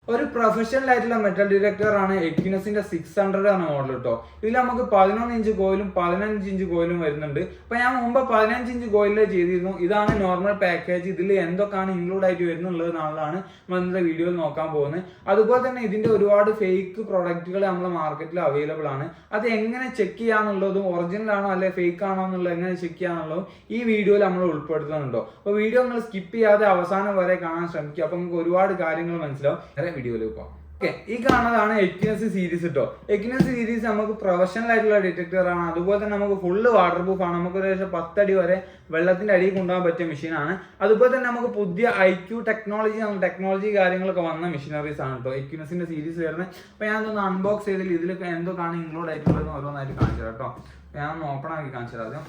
ഒരു പ്രൊഫഷണൽ ആയിട്ടുള്ള metal detector ആണ് എക്വിനസിന്റെ 600 എന്ന മോഡൽ കേട്ടോ. ഇതിൽ നമുക്ക് 11 ഇഞ്ച് കോയിലും 15 ഇഞ്ച് കോയിലും വരുന്നുണ്ട്. അപ്പൊ ഞാൻ മുമ്പ് 15 ഇഞ്ച് കോയിലേ ചെയ്തിരുന്നു. ഇതാണ് നോർമൽ പാക്കേജ്. ഇതിൽ എന്തൊക്കെയാണ് ഇൻക്ലൂഡ് ആയിട്ട് വരുന്നുള്ളത് എന്നുള്ളതാണ് നമ്മൾ ഇന്നത്തെ വീഡിയോയിൽ നോക്കാൻ പോകുന്നത്. അതുപോലെ തന്നെ ഇതിന്റെ ഒരുപാട് ഫേക്ക് പ്രൊഡക്റ്റുകൾ നമ്മുടെ മാർക്കറ്റിൽ അവൈലബിൾ ആണ്. അത് എങ്ങനെ ചെക്ക് ചെയ്യാന്നുള്ളതും ഒറിജിനൽ ആണോ അല്ലെ ഫേക്ക് ആണോ എന്നുള്ളത് എങ്ങനെ ചെക്ക് ചെയ്യാന്നുള്ളതും ഈ വീഡിയോയിൽ നമ്മൾ ഉൾപ്പെടുത്തുന്നുണ്ടോ. അപ്പോൾ വീഡിയോ നിങ്ങൾ സ്കിപ്പ് ചെയ്യാതെ അവസാനം വരെ കാണാൻ ശ്രമിക്കുക. അപ്പൊ നിങ്ങൾക്ക് ഒരുപാട് കാര്യങ്ങൾ മനസ്സിലാവും. വീഡിയോയിലേക്ക് പോകാം. ഓക്കെ, ഈ കാണുന്നതാണ് എക്വിനസ് സീരീസ് കേട്ടോ. എക്വിനസ് സീരീസ് നമുക്ക് പ്രൊഫഷണൽ ആയിട്ടുള്ള ഡിറ്റക്ടർ ആണ്. അതുപോലെ തന്നെ നമുക്ക് ഫുള്ള് വാട്ടർ പ്രൂഫ് ആണ്. നമുക്ക് ഏകദേശം 10 അടി വരെ വെള്ളത്തിന്റെ അടിയിൽ കൊണ്ടുപോകാൻ പറ്റിയ മെഷീനാണ്. അതുപോലെ തന്നെ നമുക്ക് പുതിയ IQ ടെക്നോളജി കാര്യങ്ങളൊക്കെ വന്ന മെഷീനറീസ് ആണ് കേട്ടോ എക്വിനസിന്റെ സീരീസ് വരുന്നത്. അപ്പൊ ഞാനൊന്ന് അൺബോക്സ് ചെയ്തിൽ ഇതിൽ എന്തൊക്കെയാണ് ഇൻക്ലൂഡ് ആയിട്ടുള്ളത് ഓരോന്നായിട്ട് കാണിച്ചു തരാം കേട്ടോ. ഞാൻ ഓപ്പൺ ആക്കി കാണിച്ചു തരാം.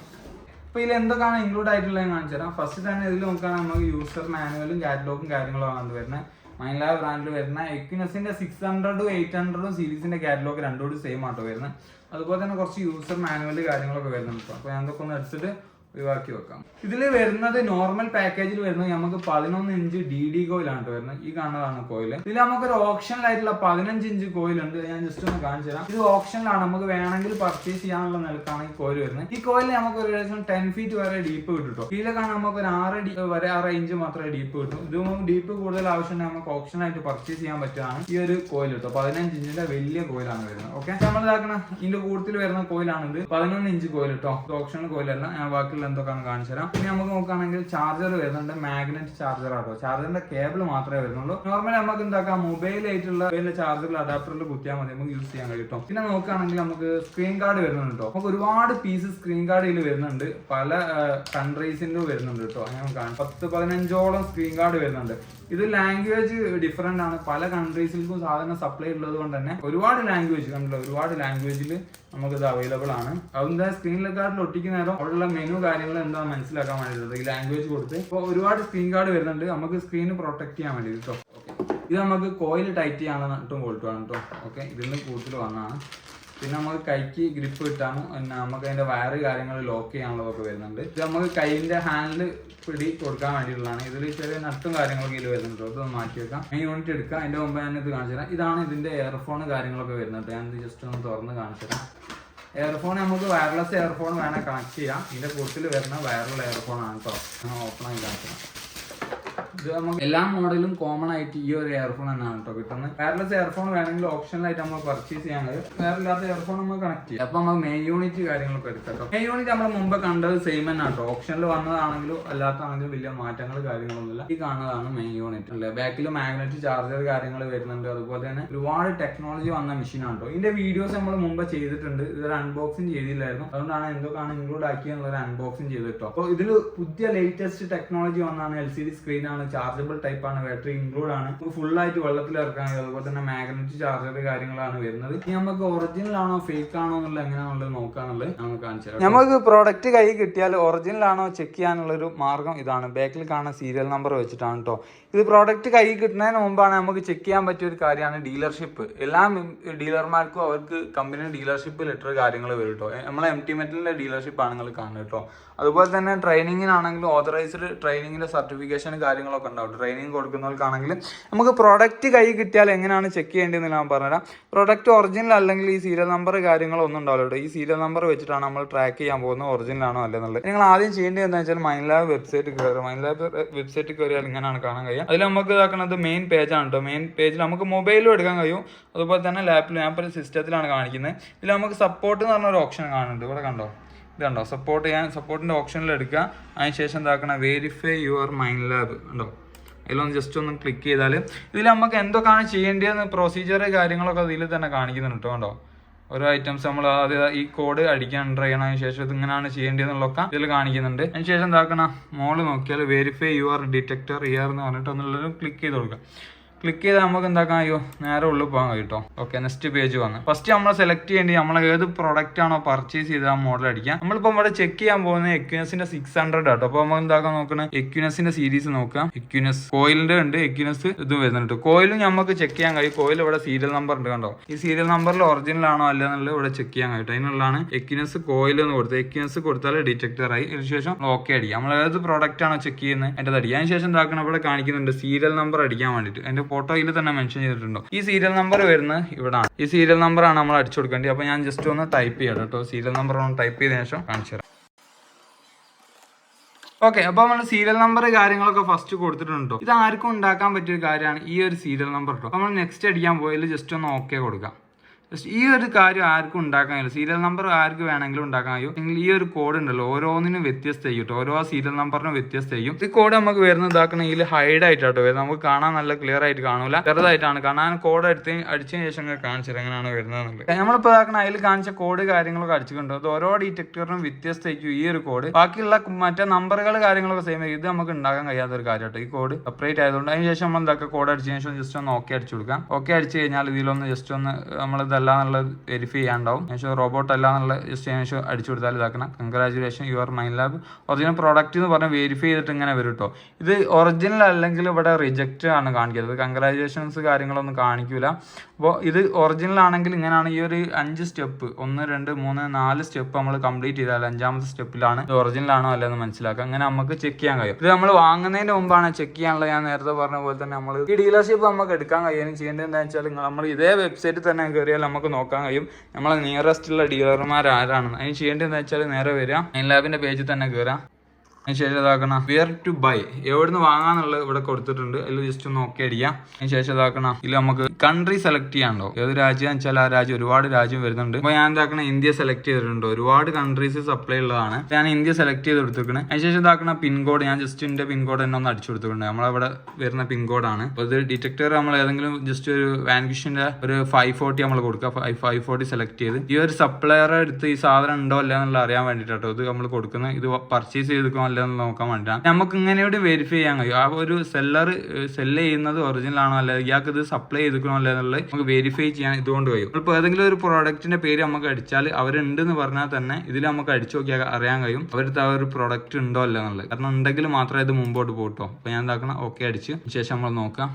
അപ്പൊ ഇതിൽ എന്തൊക്കെയാണ് ഇൻക്ലൂഡ് ആയിട്ടുള്ളത് കാണിച്ചു തരാം. ഫസ്റ്റ് തന്നെ ഇതിൽ നോക്കുകയാണെങ്കിൽ നമുക്ക് യൂസർ മാനുവലും കാറ്റലോഗും കാര്യങ്ങളും ആണ് വരുന്നത്. മൈൻലാബ് ബ്രാൻഡിൽ വരുന്ന എക്വിനസിന്റെ 600 800 സീരീസിന്റെ കാറ്റലോഗ് രണ്ടോട് സെയിം ആട്ടോ വരുന്നത്. അതുപോലെ തന്നെ കുറച്ച് യൂസർ മാനുവൽ കാര്യങ്ങളൊക്കെ വരുന്നുണ്ട്. അപ്പൊ ഞാൻ ഇതൊക്കെ ഒന്ന് എടുത്തിട്ട് ഒഴിവാക്കി വെക്കാം. ഇതിൽ വരുന്നത് നോർമൽ പാക്കേജിൽ വരുന്നത് നമുക്ക് 11 ഇഞ്ച് DD കോയിലാണ് വരുന്നത്. ഈ കാണുന്നതാണ് കോയിൽ. ഇതിൽ നമുക്കൊരു ഓപ്ഷനിലായിട്ടുള്ള 15 ഇഞ്ച് കോയിൽ ഉണ്ട്. ഞാൻ ജസ്റ്റ് ഒന്ന് കാണിച്ചു തരാം. ഇത് ഓപ്ഷനിലാണ്, നമുക്ക് വേണമെങ്കിൽ പർച്ചേസ് ചെയ്യാനുള്ള നിലക്കാണ് ഈ കോയിൽ വരുന്നത്. ഈ കോയിലിൽ നമുക്ക് ഒരു ഏകദേശം 10 ഫീറ്റ് വരെ ഡീപ്പ് കിട്ടും. ഇതിലൊക്കെ നമുക്ക് ഒരു 6 ഇഞ്ച് മാത്രമേ ഡീപ്പ് കിട്ടും. ഇത് ഡീപ്പ് കൂടുതൽ ആവശ്യമുണ്ടെങ്കിൽ നമുക്ക് ഓപ്ഷനായിട്ട് പർച്ചേസ് ചെയ്യാൻ പറ്റുന്നതാണ് ഈ ഒരു കോയിൽ കിട്ടും. 15 ഇഞ്ചിന്റെ വലിയ കോയിലാണ് വരുന്നത്. ഓക്കെ, നമ്മൾ ഇതാക്കണം ഇതിന്റെ കൂടുതൽ വരുന്ന കോയിലാണ് ഇത്. 11 ഇഞ്ച് കോയിൽ കേട്ടോ. ഓപ്ഷണൽ കോയിലല്ല. ഞാൻ ബാക്കി എന്തൊക്കെയാണ് കാണിച്ചു തരാം. പിന്നെ നമുക്ക് നോക്കുകയാണെങ്കിൽ ചാർജർ വരുന്നുണ്ട്. മാഗ്നറ്റ് ചാർജർ ആട്ടോ. ചാർജറിന്റെ കേബിൾ മാത്രമേ വരുന്നുള്ളൂ. നോർമലി നമുക്ക് എന്താക്കാം, മൊബൈൽ ആയിട്ടുള്ള ചാർജറിൽ അഡാപ്റ്ററിൽ കുത്തിയാൽ മതി, നമുക്ക് യൂസ് ചെയ്യാൻ കഴിയും. പിന്നെ നോക്കുകയാണെങ്കിൽ നമുക്ക് സ്ക്രീൻ കാർഡ് വരുന്നുണ്ട് കേട്ടോ. നമുക്ക് ഒരുപാട് പീസ് സ്ക്രീൻ കാർഡ് ഇതിൽ വരുന്നുണ്ട്. പല കൺട്രീസിന്റെ വരുന്നുണ്ട് കേട്ടോ. അങ്ങനെ 10-15ഓളം സ്ക്രീൻ കാർഡ് വരുന്നുണ്ട്. ഇത് ലാംഗ്വേജ് ഡിഫറെന്റ് ആണ്. പല കൺട്രീസിൽക്കും സാധനം സപ്ലൈ ഉള്ളത് കൊണ്ട് തന്നെ ഒരുപാട് ലാംഗ്വേജ് കണ്ടല്ലോ, ഒരുപാട് ലാംഗ്വേജിൽ നമുക്കിത് അവൈലബിൾ ആണ്. അതെന്താ സ്ക്രീൻ കാർഡിൽ ഒട്ടിക്കുന്ന നേരം അവിടെയുള്ള മെനു കാര്യങ്ങൾ എന്താ മനസ്സിലാക്കാൻ വേണ്ടിയിട്ടുള്ളത് ഈ ലാംഗ്വേജ് കൊടുത്ത്. ഇപ്പോൾ ഒരുപാട് സ്ക്രീൻ കാർഡ് വരുന്നുണ്ട് നമുക്ക് സ്ക്രീന് പ്രൊട്ടക്ട് ചെയ്യാൻ വേണ്ടി കേട്ടോ. ഇത് നമുക്ക് കോയിൽ ടൈറ്റ് ചെയ്യാനായിട്ടും ബോൾട്ട് വേണം കേട്ടോ. ഓക്കെ, ഇതിൽ കൂടുതൽ വന്നാണ്. പിന്നെ നമുക്ക് കൈക്ക് ഗ്രിപ്പ് കിട്ടാനും പിന്നെ നമുക്ക് അതിന്റെ വയറ് കാര്യങ്ങൾ ലോക്ക് ചെയ്യാനുള്ളതൊക്കെ വരുന്നുണ്ട്. ഇത് നമുക്ക് കൈയിന്റെ ഹാൻഡിൽ പിടി കൊടുക്കാൻ വേണ്ടിയിട്ടുള്ളതാണ്. ഇതിൽ ചെറിയ നട്ടും കാര്യങ്ങളൊക്കെ ഇതിൽ വരുന്നുണ്ട്. ഇതൊന്ന് മാറ്റി വെക്കാം. ഈ യൂണിറ്റ് എടുക്കാം. അതിന്റെ മുമ്പ് ഞാൻ ഇത് കാണിച്ചു തരാം. ഇതാണ് ഇതിന്റെ ഇയർഫോൺ കാര്യങ്ങളൊക്കെ വരുന്നുണ്ട്. ഞാൻ ഇത് ജസ്റ്റ് ഒന്ന് തുറന്ന് കാണിച്ചു തരാം. ഇയർഫോൺ നമുക്ക് വയർലെസ് ഇയർഫോൺ വേണേൽ കണക്ട് ചെയ്യാം. ഇതിന്റെ കൂട്ടത്തിൽ വരുന്ന വയറുള്ള ഇയർഫോൺ ആണ് കേട്ടോ. ഓപ്പൺ ആയി കാണിച്ചു തരാം. ഇത് നമുക്ക് എല്ലാ മോഡലും കോമൺ ആയിട്ട് ഈ ഒരു ഇയർഫോൺ തന്നെയാണ് കേട്ടോ കിട്ടുന്നത്. വയർലെസ് ഇയർഫോൺ വേണമെങ്കിൽ ഓപ്ഷനിലായിട്ട് നമ്മൾ പർച്ചേസ് ചെയ്യാൻ കഴിയും. വയറില്ലാത്ത ഇയർഫോൺ നമ്മൾ കണക്ട് ചെയ്യാം. അപ്പൊ നമുക്ക് മെയിൻ യൂണിറ്റ് കാര്യങ്ങളൊക്കെ എടുക്കാം കേട്ടോ. മെയിൻ യൂണിറ്റ് നമ്മൾ മുമ്പ് കണ്ടത് സെയിം തന്നെ കേട്ടോ. ഓപ്ഷനിൽ വന്നതാണെങ്കിലും അല്ലാത്താണെങ്കിലും വലിയ മാറ്റങ്ങൾ കാര്യങ്ങളൊന്നുമില്ല. ഈ കാണുന്നതാണ് മെയിൻ യൂണിറ്റ് അല്ലേ. ബാക്കിൽ മാഗ്നറ്റ് ചാർജർ കാര്യങ്ങൾ വരുന്നുണ്ട്. അതുപോലെ തന്നെ ഒരുപാട് ടെക്നോളജി വന്ന മെഷീനാണ് കേട്ടോ. ഇതിന്റെ വീഡിയോസ് നമ്മൾ മുമ്പ് ചെയ്തിട്ടുണ്ട്. ഇതൊരു അൺബോക്സിംഗ് ചെയ്തില്ലായിരുന്നു. അതുകൊണ്ടാണ് എന്തൊക്കെയാണ് ഇൻക്ലൂഡ് ആക്കിയെന്നുള്ളൊരു അൺബോക്സിംഗ് ചെയ്തിട്ടോ. അപ്പോൾ ഇതിൽ പുതിയ ലേറ്റസ്റ്റ് ടെക്നോളജി വന്നാണ്. LCD സ്ക്രീൻ ആണ്, ചാർജബിൾ ടൈപ്പ് ആണ്, ബാറ്ററി ഇൻക്ലൂഡ് ആണ്. നമുക്ക് ഫുൾ ആയിട്ട് വെള്ളത്തിൽ ഇറക്കാൻ. അതുപോലെ തന്നെ മാഗ്നറ്റ് ചാർജർ കാര്യങ്ങളാണ് വരുന്നത്. ഇനി നമുക്ക് ഒറിജിനൽ ആണോ ഫേക്ക് ആണോ എന്നുള്ള എങ്ങനെയാണുള്ളത് നോക്കാന്നുള്ളത് നമുക്ക് കാണിച്ചു തരാം. നമുക്ക് പ്രോഡക്റ്റ് കൈ കിട്ടിയാൽ ഒറിജിനൽ ആണോ ചെക്ക് ചെയ്യാനുള്ള ഒരു മാർഗം ഇതാണ്. ബാക്കിൽ കാണുന്ന സീരിയൽ നമ്പർ വെച്ചിട്ടാണ് കേട്ടോ. ഇത് പ്രോഡക്റ്റ് കൈ കിട്ടുന്നതിന് മുമ്പാണ് നമുക്ക് ചെക്ക് ചെയ്യാൻ പറ്റിയ ഒരു കാര്യമാണ് ഡീലർഷിപ്പ്. എല്ലാ ഡീലർമാർക്കും അവർക്ക് കമ്പനി ഡീലർഷിപ്പ് ലെറ്റർ കാര്യങ്ങൾ വരും കേട്ടോ. നമ്മളെ MT മെറ്റലിന്റെ ഡീലർഷിപ്പ് ആണ് നിങ്ങൾ കാണുന്നത് കേട്ടോ. അതുപോലെ തന്നെ ട്രെയിനിങ്ങിനാണെങ്കിലും ഓതറൈസ്ഡ് ട്രെയിനിങ്ങിന്റെ സർട്ടിഫിക്കേഷൻ കാര്യങ്ങളൊക്കെ ഉണ്ടാവും. ട്രെയിനിങ് കൊടുക്കുന്നവർക്കാണെങ്കിൽ നമുക്ക് പ്രോഡക്റ്റ് കൈ കിട്ടിയാൽ എങ്ങനെയാണ് ചെക്ക് ചെയ്യേണ്ടതെന്ന് ഞാൻ പറഞ്ഞുതരാം. പ്രോഡക്റ്റ് ഒറിജിനൽ അല്ലെങ്കിൽ ഈ സീരിയൽ നമ്പർ കാര്യങ്ങളൊന്നും ഉണ്ടാവില്ല കേട്ടോ. ഈ സീരിയൽ നമ്പർ വെച്ചിട്ടാണ് നമ്മൾ ട്രാക്ക് ചെയ്യാൻ പോകുന്നത് ഒറിജിനൽ ആണോ അല്ലെന്നുള്ളത്. നിങ്ങൾ ആദ്യം ചെയ്യേണ്ടത് എന്താ വെച്ചാൽ മൈൻലാബ് വെബ്സൈറ്റ് കയറുക. മൈൻലാബ് വെബ്സൈറ്റ് കയറിയാൽ ഇങ്ങനെയാണ് കാണാൻ കഴിയുക. അതിൽ നമുക്ക് ഇതാക്കുന്നത് മെയിൻ പേജാണ് കേട്ടോ. മെയിൻ പേജിൽ നമുക്ക് മൊബൈലും എടുക്കാൻ കഴിയും. അതുപോലെ തന്നെ ലാപ്പിലും ഞാൻ ഇപ്പോൾ സിസ്റ്റത്തിലാണ് കാണിക്കുന്നത്. ഇതിൽ നമുക്ക് സപ്പോർട്ട് എന്ന് പറഞ്ഞൊരു ഓപ്ഷൻ കാണുന്നുണ്ട്. ഇവിടെ കണ്ടോ, ഇത് കണ്ടോ സപ്പോർട്ട്. ഞാൻ സപ്പോർട്ടിൻ്റെ ഓപ്ഷനിൽ എടുക്കുക. അതിനുശേഷം എന്താക്കണം, വെരിഫൈ യുവർ മൈൻലാബ് ഉണ്ടോ. അതിലൊന്ന് ജസ്റ്റ് ഒന്ന് ക്ലിക്ക് ചെയ്താൽ ഇതിൽ നമുക്ക് എന്തൊക്കെയാണ് ചെയ്യേണ്ടതെന്ന് പ്രൊസീജിയർ കാര്യങ്ങളൊക്കെ ഇതിൽ തന്നെ കാണിക്കുന്നുണ്ട് കേട്ടോ. കണ്ടോ, ഓരോ ഐറ്റംസ് നമ്മൾ അത് ഈ കോഡ് അടിക്കാൻ എൻ്റർ ചെയ്യണം. അതിന് ശേഷം ഇത് ഇങ്ങനെയാണ് ചെയ്യേണ്ടതെന്നുള്ളതൊക്കെ ഇതിൽ കാണിക്കുന്നുണ്ട്. അതിന് ശേഷം എന്താക്കണം, മോള് നോക്കിയാൽ വെരിഫൈ യുവർ ഡിറ്റക്ടർ ഇയർ എന്ന് പറഞ്ഞിട്ട് ഒന്നുള്ളൊരു ക്ലിക്ക് ചെയ്ത് കൊടുക്കുക. ക്ലിക്ക് ചെയ്താൽ നമുക്ക് എന്താക്കാൻ കഴിയോ, നേരെ ഉള്ളിൽ പോകാൻ കഴിയും കേട്ടോ. ഓക്കെ, നെക്സ്റ്റ് പേജ് വന്ന് ഫസ്റ്റ് നമ്മൾ സെലക്ട് ചെയ്യേണ്ടി നമ്മൾ ഏത് പ്രോഡക്റ്റ് ആണോ പർച്ചേസ് ചെയ്ത് ആ മോഡൽ അടിക്കാം. നമ്മളിപ്പോൾ ഇവിടെ ചെക്ക് ചെയ്യാൻ പോകുന്നത് എക്വിനസിന്റെ 600 ആട്ടോ. അപ്പോൾ നമുക്ക് എന്താക്കാൻ നോക്കണം, എക്വിനസിന്റെ സീരീസ് നോക്കാം. എക്വിനസ് കോയിലിന്റെ ഉണ്ട്, എക്വിനസ് ഇതും വരുന്നുണ്ട്. കോയിലും നമുക്ക് ചെക്ക് ചെയ്യാൻ കഴിയും. കോയിൽ ഇവിടെ സീരിയൽ നമ്പർ ഉണ്ട് കണ്ടോ. ഈ സീരിയൽ നമ്പറിൽ ഒറിജിനൽ ആണോ അല്ല എന്നുള്ളത് ഇവിടെ ചെക്ക് ചെയ്യാൻ കഴിയും. അതിനുള്ളതാണ് എക്വിനസ് കോയിൽ എന്ന് കൊടുത്തത്. എക്വിനസ് കൊടുത്താൽ ഡിറ്റക്ടർ ആയി. അതിനുശേഷം ഓക്കെ അടിക്കാം. നമ്മൾ ഏത് പ്രോഡക്റ്റ് ആണോ ചെക്ക് ചെയ്യുന്നത് അതിൻ്റെ അടിക്കാം. അതിനുശേഷം എന്താക്കണം, ഇവിടെ കാണിക്കുന്നുണ്ട് സീരിയൽ നമ്പർ അടിക്കാൻ വേണ്ടിയിട്ട്. അതിന്റെ ഫോട്ടോയിൽ തന്നെ മെൻഷൻ ചെയ്തിട്ടുണ്ടോ. ഈ സീരിയൽ നമ്പർ വരുന്നത് ഇവിടാണ്. ഈ സീരിയൽ നമ്പറാണ് നമ്മൾ അടിച്ചു കൊടുക്കേണ്ടത്. അപ്പോൾ ഞാൻ ജസ്റ്റ് ഒന്ന് ടൈപ്പ് ചെയ്യാം കേട്ടോ. സീരിയൽ നമ്പർ ഒന്ന് ടൈപ്പ് ചെയ്തതിനു ശേഷം കാണിച്ചു തരാം. ഓക്കെ, അപ്പോൾ നമ്മൾ സീരിയൽ നമ്പർ കാര്യങ്ങളൊക്കെ ഫസ്റ്റ് കൊടുത്തിട്ടുണ്ടോ. ഇത് ആർക്കും ഉണ്ടാക്കാൻ പറ്റിയ ഒരു കാര്യമാണ് ഈ ഒരു സീരിയൽ നമ്പർ കേട്ടോ. നമ്മൾ നെക്സ്റ്റ് അടിക്കാൻ പോയാൽ ജസ്റ്റ് ഒന്ന് ഓക്കെ കൊടുക്കാം. ഈ ഒരു കാര്യം ആർക്കും ഉണ്ടാക്കാൻ കഴിയും. സീരിയൽ നമ്പർ ആർക്ക് വേണമെങ്കിലും ഉണ്ടാക്കാൻ കഴിയും. നിങ്ങൾ ഈ ഒരു കോഡ് ഉണ്ടല്ലോ ഓരോന്നിനും വ്യത്യസ്തമായിരിക്കും കേട്ടോ. ഓരോ സീരിയൽ നമ്പറിനും വ്യത്യസ്തമായിരിക്കും. ഈ കോഡ് നമുക്ക് വരുന്നത് ഇതാക്കണം ഇതിൽ ഹൈഡ് ആയിട്ടാട്ടോ വരുന്നത്. നമുക്ക് കാണാൻ നല്ല ക്ലിയർ ആയിട്ട് കാണൂല, ചെറുതായിട്ടാണ് കാണാൻ. കോഡ് അടിച്ചതിന് ശേഷം കാണിച്ചത് എങ്ങനെയാണ് വരുന്നത്. നമ്മളിപ്പോൾ ഇതാക്കണം അതിൽ കാണിച്ച കോഡ് കാര്യങ്ങളൊക്കെ അടിച്ചിട്ടുണ്ടോ. അത് ഓരോ ഡിറ്റക്ടറിനും വ്യത്യസ്തമായിരിക്കും ഈ ഒരു കോഡ്. ബാക്കിയുള്ള മറ്റേ നമ്പറുകൾ കാര്യങ്ങളൊക്കെ സെയിം ആയിരിക്കും. ഇത് നമുക്ക് ഉണ്ടാക്കാൻ കഴിയാത്ത ഒരു കാര്യം കേട്ടോ. ഈ കോഡ് സെപ്പറേറ്റ് ആയതുകൊണ്ട് അതിന് ശേഷം നമ്മൾ ഇതൊക്കെ കോഡ് അടിച്ചതിന് ശേഷം ജസ്റ്റ് ഒന്ന് ഓക്കെ അടിച്ചു കൊടുക്കാം. ഓക്കെ അടിച്ചു കഴിഞ്ഞാൽ ഇതിലൊന്ന് ജസ്റ്റ് ഒന്ന് നമ്മൾ എന്നുള്ളത് വെരിഫൈ ചെയ്യാണ്ടാവും. ശേഷം റോബോട്ട് അല്ല എന്നുള്ള ജസ്റ്റ് ശേഷം അടിച്ചു കൊടുത്താൽ ഇതാക്കണം. കൺഗ്രാജുലേഷൻ യുവർ മൈൻലാബ് ഒറിജിനൽ പ്രോഡക്റ്റ് എന്ന് പറഞ്ഞ് വെരിഫൈ ചെയ്തിട്ട് ഇങ്ങനെ വരും കേട്ടോ. ഇത് ഒറിജിനൽ അല്ലെങ്കിൽ ഇവിടെ റിജക്റ്റ് ആണ് കാണിക്കുന്നത്. കൺഗ്രാജുലേഷൻസ് കാര്യങ്ങളൊന്നും കാണിക്കൂല. അപ്പോൾ ഇത് ഒറിജിനൽ ആണെങ്കിൽ ഇങ്ങനെയാണ്. ഈ ഒരു 5 സ്റ്റെപ്പ് 1 2 3 4 സ്റ്റെപ്പ് നമ്മൾ കംപ്ലീറ്റ് ചെയ്താൽ 5ാമത്തെ സ്റ്റെപ്പിലാണ് ഇത് ഒറിജിനൽ ആണോ അല്ലെന്ന് മനസ്സിലാക്കുക. അങ്ങനെ നമുക്ക് ചെക്ക് ചെയ്യാൻ കഴിയും. ഇത് നമ്മൾ വാങ്ങുന്നതിന് മുമ്പാണ് ചെക്ക് ചെയ്യാനുള്ളത്. ഞാൻ നേരത്തെ പറഞ്ഞ പോലെ തന്നെ നമ്മൾ ഈ ഡീലർഷിപ്പ് നമുക്ക് എടുക്കാൻ കഴിയും. ചെയ്യേണ്ടത് എന്താണെന്ന് വെച്ചാൽ നമ്മൾ ഇതേ വെബ്സൈറ്റിൽ തന്നെ കയറിയാൽ നമുക്ക് നോക്കാൻ കഴിയും നമ്മളെ നിയറസ്റ്റ് ഉള്ള ഡീലർമാർ ആരാണെന്ന്. അതിന് ചെയ്യേണ്ടത് എന്താ വെച്ചാൽ നേരെ വരിക മൈൻലാബിന്റെ പേജിൽ തന്നെ കയറാം. അതിനുശേഷം ഇതാക്കണം വിയർ ടു ബൈ എവിടുന്ന് വാങ്ങാന്നുള്ളത് ഇവിടെ കൊടുത്തിട്ടുണ്ട്. അതിൽ ജസ്റ്റ് ഒന്ന് ഓക്കെ അടിക്കാം. അതിനുശേഷം ഇതാക്കണം ഇതിൽ നമുക്ക് കൺട്രി സെലക്ട് ചെയ്യാണ്ടോ. ഏത് രാജ്യം വെച്ചാൽ ആ രാജ്യം ഒരുപാട് രാജ്യം വരുന്നുണ്ട്. അപ്പോൾ ഞാൻ എന്താക്കണം ഇന്ത്യ സെലക്ട് ചെയ്തിട്ടുണ്ട്. ഒരുപാട് കൺട്രീസ് സപ്ലൈ ഉള്ളതാണ്. ഞാൻ ഇന്ത്യ സെലക്ട് ചെയ്ത് കൊടുത്തിരിക്കുന്നത്. അതിനുശേഷം ഇതാക്കണം പിൻകോഡ്. ഞാൻ ജസ്റ്റ് എൻ്റെ പിൻകോഡ് തന്നെ ഒന്ന് അടിച്ചു കൊടുത്തിട്ടുണ്ട്. നമ്മളവിടെ വരുന്ന പിൻകോഡാണ്. അപ്പോൾ ഇത് ഡിറ്റക്ടർ നമ്മൾ ഏതെങ്കിലും ജസ്റ്റ് ഒരു വാൻവിഷിന്റെ ഒരു 540 നമ്മൾ കൊടുക്കുക. 540 സെലക്ട് ചെയ്ത് ഈ ഒരു സപ്ലയറെ എടുത്ത് ഈ സാധനം ഉണ്ടോ അല്ല എന്നുള്ള അറിയാൻ വേണ്ടിയിട്ടോ ഇത് നമ്മൾ കൊടുക്കുന്നത്. ഇത് പർച്ചേസ് ചെയ്തിരിക്കോ അല്ലെന്ന് നോക്കാൻ വേണ്ടിയിട്ടാണ്. നമുക്ക് ഇങ്ങനെയോട് വെരിഫൈ ചെയ്യാൻ കഴിയും. ആ ഒരു സെല്ലർ സെല്ല് ചെയ്യുന്നത് ഒറിജിനൽ ആണോ അല്ലെ, ഇയാൾക്ക് ഇത് സപ്ലൈ ചെയ്തിക്കണോ അല്ലേ എന്നുള്ളത് നമുക്ക് വെരിഫൈ ചെയ്യാൻ ഇതുകൊണ്ട് കഴിയും. ഇപ്പോൾ ഏതെങ്കിലും ഒരു പ്രോഡക്റ്റിന്റെ പേര് നമുക്ക് അടിച്ചാൽ അവരുണ്ടെന്ന് പറഞ്ഞാൽ തന്നെ ഇതിൽ നമുക്ക് അടിച്ചു നോക്കിയാൽ അറിയാൻ കഴിയും അവരുടെ ആ ഒരു പ്രോഡക്റ്റ് ഉണ്ടോ അല്ല എന്നുള്ളത്. കാരണം ഉണ്ടെങ്കിൽ മാത്രമേ ഇത് മുമ്പോട്ട് പോകട്ടോ. അപ്പോൾ ഞാൻ എന്താക്കണം ഓക്കെ അടിച്ച് ശേഷം നമ്മൾ നോക്കാം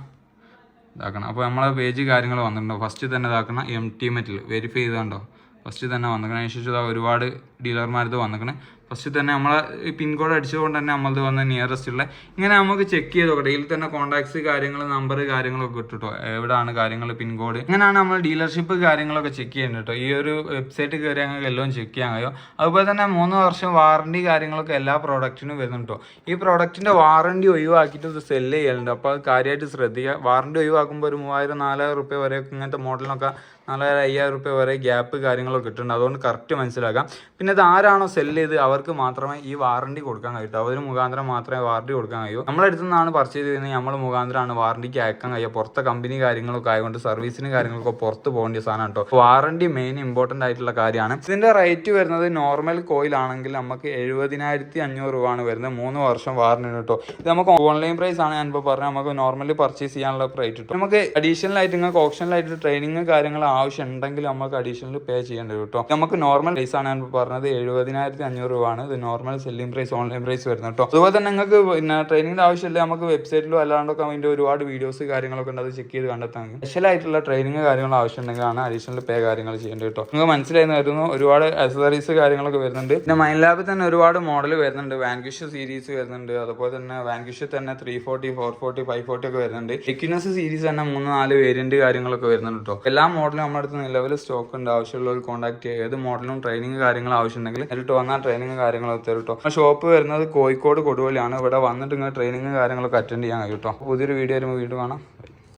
ഇതാക്കണം. അപ്പോൾ നമ്മളെ പേജ് കാര്യങ്ങൾ വന്നിട്ടുണ്ടോ. ഫസ്റ്റ് തന്നെ ഇതാക്കണം എംടി മെറ്റൽ വെരിഫൈ ചെയ്താണ്ടോ. ഫസ്റ്റ് തന്നെ വന്നിക്കണം. അതിനുശേഷം ഒരുപാട് ഡീലർമാരത് വന്നിക്കണേ. ഫസ്റ്റ് തന്നെ നമ്മളെ പിൻകോഡ് അടിച്ചുകൊണ്ട് തന്നെ നമ്മളത് വന്ന നിയറസ്റ്റ് ഉള്ള ഇങ്ങനെ നമുക്ക് ചെക്ക് ചെയ്ത് നോക്കട്ടെ. ഇതിൽ തന്നെ കോൺടാക്ട്സ് കാര്യങ്ങൾ നമ്പർ കാര്യങ്ങളൊക്കെ ഇട്ടിട്ടോ എവിടെയാണ് കാര്യങ്ങൾ പിൻകോഡ്. ഇങ്ങനെയാണ് നമ്മൾ ഡീലർഷിപ്പ് കാര്യങ്ങളൊക്കെ ചെക്ക് ചെയ്യേണ്ടത് കേട്ടോ. ഈ ഒരു വെബ്സൈറ്റ് കയറി ഞങ്ങൾക്ക് എല്ലാം ചെക്ക് ചെയ്യാൻ കഴിയും. അതുപോലെ തന്നെ 3 വർഷം വാറണ്ടി കാര്യങ്ങളൊക്കെ എല്ലാ പ്രോഡക്റ്റിനും വരുന്നുണ്ട് കേട്ടോ. ഈ പ്രോഡക്റ്റിന്റെ വാറണ്ടി ഒഴിവാക്കിയിട്ട് ഇത് സെല്ല് ചെയ്യലുണ്ട്. അപ്പോൾ അത് കാര്യമായിട്ട് ശ്രദ്ധിക്കുക. വാറണ്ടി ഒഴിവാക്കുമ്പോൾ ഒരു 3000-4000 റുപ്യ വരെ ഇങ്ങനത്തെ മോഡലിനൊക്കെ 4000-5000 റുപ്യ വരെ ഗ്യാപ്പ് കാര്യങ്ങളൊക്കെ കിട്ടുന്നുണ്ട്. അതുകൊണ്ട് കറക്റ്റ് മനസ്സിലാക്കാം. പിന്നെ ഇത് ആരാണോ സെല്ല് ചെയ്ത് അവർക്ക് മാത്രമേ ഈ വാറണ്ടി കൊടുക്കാൻ കഴിയൂ. അവർ മുഖാന്തരം മാത്രമേ വാറണ്ടി കൊടുക്കാൻ കഴിയൂ. നമ്മളടുത്തു നിന്നാണ് പർച്ചേസ് ചെയ്യുന്നത്. നമ്മൾ മുഖാന്തരമാണ് വാറണ്ടിക്ക് അയക്കാൻ കഴിയുക. പുറത്തെ കമ്പനി കാര്യങ്ങളൊക്കെ ആയതുകൊണ്ട് സർവീസിന് കാര്യങ്ങളൊക്കെ പുറത്ത് പോകേണ്ട സാധനം കേട്ടോ. വാറണ്ടി മെയിൻ ഇമ്പോർട്ടൻ്റ് ആയിട്ടുള്ള കാര്യമാണ്. ഇതിന്റെ റേറ്റ് വരുന്നത് നോർമൽ കോയിൽ ആണെങ്കിൽ നമുക്ക് 70,500 രൂപയാണ് വരുന്നത്. 3 വർഷം വാറണ്ടി കേട്ടോ. ഇത് നമുക്ക് ഓൺലൈൻ പ്രൈസ് ആണ്. ഞാനിപ്പോൾ പറഞ്ഞാൽ നമുക്ക് നോർമലി പർച്ചേസ് ചെയ്യാനുള്ള റേറ്റ് കിട്ടും. നമുക്ക് അഡീഷണൽ ആയിട്ട് നിങ്ങൾക്ക് ഓപ്ഷണലായിട്ട് ട്രെയിനിങ് കാര്യങ്ങൾ ആവശ്യം ഉണ്ടെങ്കിൽ നമുക്ക് അഡീഷണൽ പേ ചെയ്യേണ്ടി കേട്ടോ. നമുക്ക് നോർമൽ പ്രൈസ് ആണ് ഞാൻ പറഞ്ഞത് 70,500 രൂപയാണ്. ഇത് normal selling price online price വരുന്നത് കേട്ടോ. അതുപോലെ തന്നെ നിങ്ങൾക്ക് പിന്നെ ട്രെയിനിങ്ങിന്റെ ആവശ്യമില്ല. നമുക്ക് വെബ്സൈറ്റിലോ അല്ലാണ്ടൊക്കെ അതിന്റെ ഒരുപാട് വീഡിയോസ് കാര്യങ്ങളൊക്കെ ഉണ്ട്. അത് ചെക്ക് ചെയ്ത് കണ്ടെത്താൻ സ്പെഷ്യൽ ആയിട്ടുള്ള ട്രെയിനിങ് കാര്യങ്ങൾ ആവശ്യമുണ്ടെങ്കിലാണ് അഡീഷണൽ പേ കാര്യങ്ങൾ ചെയ്യേണ്ടത് കേട്ടോ. നിങ്ങൾക്ക് മനസ്സിലായിരുന്നു ഒരുപാട് അക്സസറീസ് കാര്യങ്ങളൊക്കെ വരുന്നുണ്ട്. പിന്നെ മൈൻലാബിൽ തന്നെ ഒരുപാട് മോഡൽ വരുന്നുണ്ട്. വാൻക്വിഷ് സീരീസ് വരുന്നുണ്ട്. അതുപോലെ തന്നെ വാൻക്വിഷ് തന്നെ 340, 440, 540 ഒക്കെ വരുന്നുണ്ട്. എക്വിനസ് സീരീസ് തന്നെ 3-4 വേരിയന്റ് കാര്യങ്ങളൊക്കെ വരുന്നുണ്ട് കേട്ടോ. എല്ലാ മോഡലും നമ്മുടെ അടുത്ത് നിലവിൽ സ്റ്റോക്ക് ഉണ്ട്. ആവശ്യമുള്ളവർ കോൺടാക്ട് ചെയ്യുക. ഏത് മോഡലും ട്രെയിനിങ് കാര്യങ്ങൾ ആവശ്യമുണ്ടെങ്കിൽ എന്നിട്ട് വന്നാൽ ട്രെയിനിങ് കാര്യങ്ങളൊക്കെ തരും കേട്ടോ. ഷോപ്പ് വരുന്നത് കോഴിക്കോട് കൊടുവള്ളിയാണ്. ഇവിടെ വന്നിട്ട് ഇങ്ങനെ ട്രെയിനിങ് കാര്യങ്ങളൊക്കെ അറ്റൻഡ് ചെയ്യാൻ കഴിയും കേട്ടോ. പുതിയൊരു വീഡിയോ വരുമ്പോൾ വീണ്ടും കാണാം.